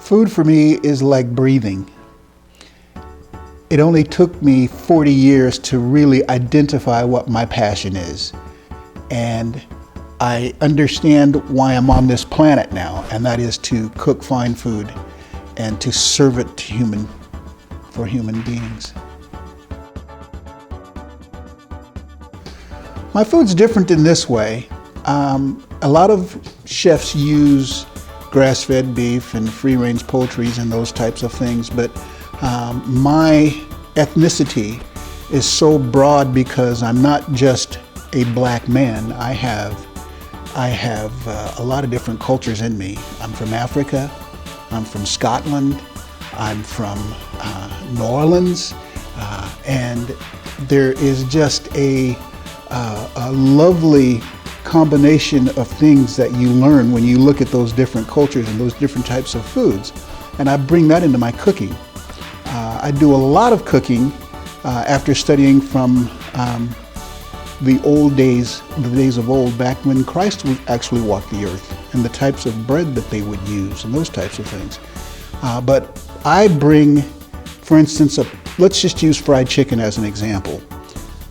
Food for me is like breathing. It only took me 40 years to really identify what my passion is. And I understand why I'm on this planet now, and that is to cook fine food and to serve it to for human beings. My food's different in this way. A lot of chefs use grass-fed beef and free-range poultries and those types of things, but my ethnicity is so broad because I'm not just a black man. I have a lot of different cultures in me. I'm from Africa, I'm from Scotland, I'm from New Orleans, and there is just a lovely combination of things that you learn when you look at those different cultures and those different types of foods. And I bring that into my cooking. I do a lot of cooking after studying from the old days, the days of old, back when Christ actually walked the earth, and the types of bread that they would use and those types of things. But I bring, for instance, let's just use fried chicken as an example.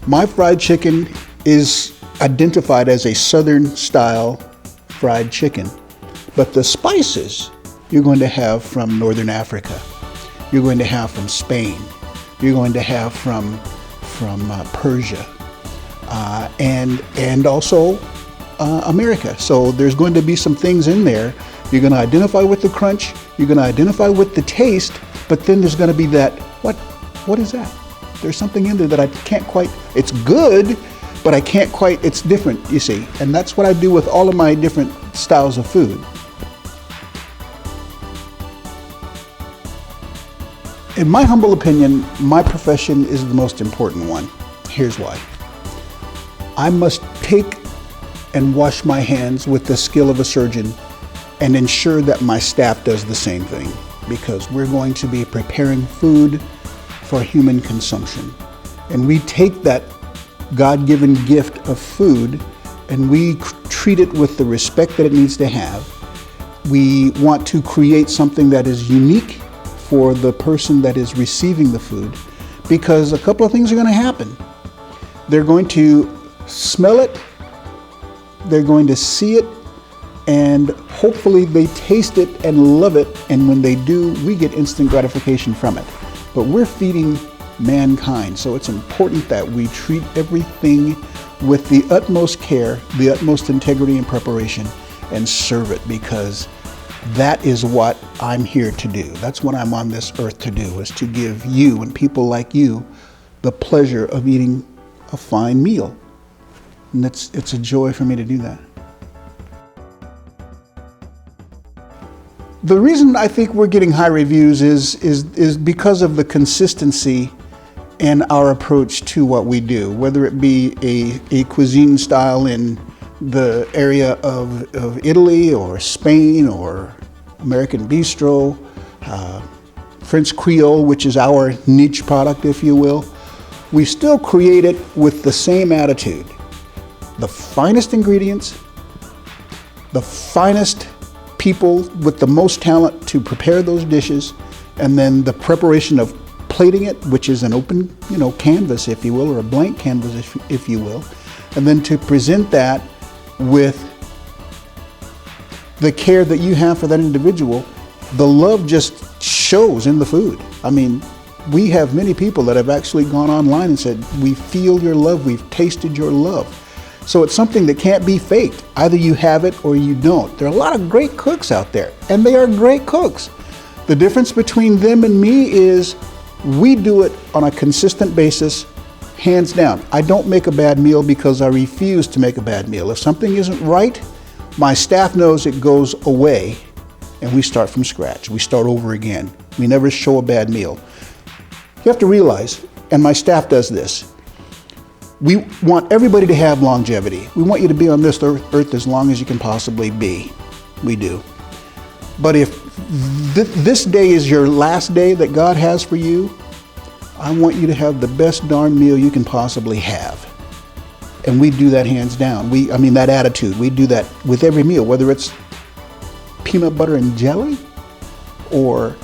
My fried chicken is identified as a Southern style fried chicken, but the spices you're going to have from Northern Africa, you're going to have from Spain, you're going to have from Persia, and also America. So there's going to be some things in there. You're going to identify with the crunch, you're going to identify with the taste, but then there's going to be that, what is that? There's something in there that I can't quite, it's good, but I can't quite, it's different, you see. And that's what I do with all of my different styles of food. In my humble opinion, my profession is the most important one. Here's why. I must take and wash my hands with the skill of a surgeon and ensure that my staff does the same thing, because we're going to be preparing food for human consumption. And we take that God-given gift of food and we treat it with the respect that it needs to have. We want to create something that is unique for the person that is receiving the food, because a couple of things are going to happen. They're going to smell it, they're going to see it, and hopefully they taste it and love it, and when they do, we get instant gratification from it. But we're feeding mankind, so it's important that we treat everything with the utmost care, the utmost integrity and preparation, and serve it, because that is what I'm here to do. That's what I'm on this earth to do, is to give you and people like you the pleasure of eating a fine meal. And it's a joy for me to do that. The reason I think we're getting high reviews is because of the consistency in our approach to what we do, whether it be a cuisine style in the area of Italy or Spain or American Bistro, French Creole, which is our niche product, if you will. We still create it with the same attitude. The finest ingredients, the finest people with the most talent to prepare those dishes, and then the preparation of plating it, which is an open, canvas, if you will, or a blank canvas, if you will, and then to present that with the care that you have for that individual. The love just shows in the food. I mean, we have many people that have actually gone online and said, we feel your love, we've tasted your love. So it's something that can't be faked. Either you have it or you don't. There are a lot of great cooks out there, and they are great cooks. The difference between them and me is we do it on a consistent basis, hands down. I don't make a bad meal because I refuse to make a bad meal. If something isn't right, my staff knows it goes away, and we start from scratch. We start over again. We never show a bad meal. You have to realize, and my staff does this, we want everybody to have longevity. We want you to be on this earth as long as you can possibly be. We do. But if this day is your last day that God has for you, I want you to have the best darn meal you can possibly have. And we do that hands down. That attitude, we do that with every meal, whether it's peanut butter and jelly or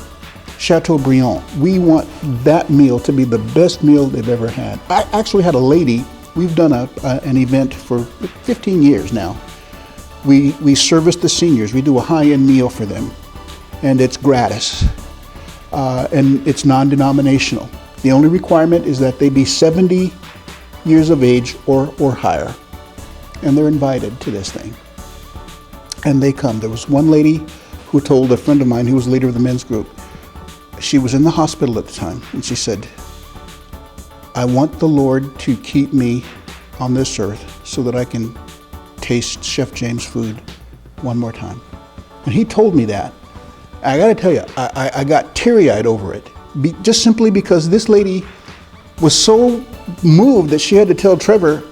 Chateaubriand. We want that meal to be the best meal they've ever had. I actually had a lady, we've done an event for 15 years now. We service the seniors. We do a high-end meal for them, and it's gratis, and it's non-denominational. The only requirement is that they be 70 years of age or higher, and they're invited to this thing. And they come. There was one lady who told a friend of mine who was the leader of the men's group, she was in the hospital at the time, and she said, I want the Lord to keep me on this earth so that I can taste Chef James' food one more time. When he told me that, I gotta tell you, I got teary-eyed over it, just simply because this lady was so moved that she had to tell Trevor,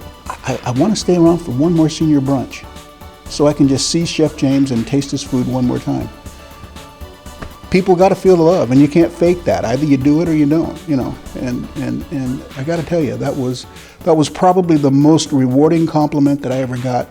I want to stay around for one more senior brunch so I can just see Chef James and taste his food one more time. People got to feel the love, and you can't fake that. Either you do it or you don't, you know. And I got to tell you, that was probably the most rewarding compliment that I ever got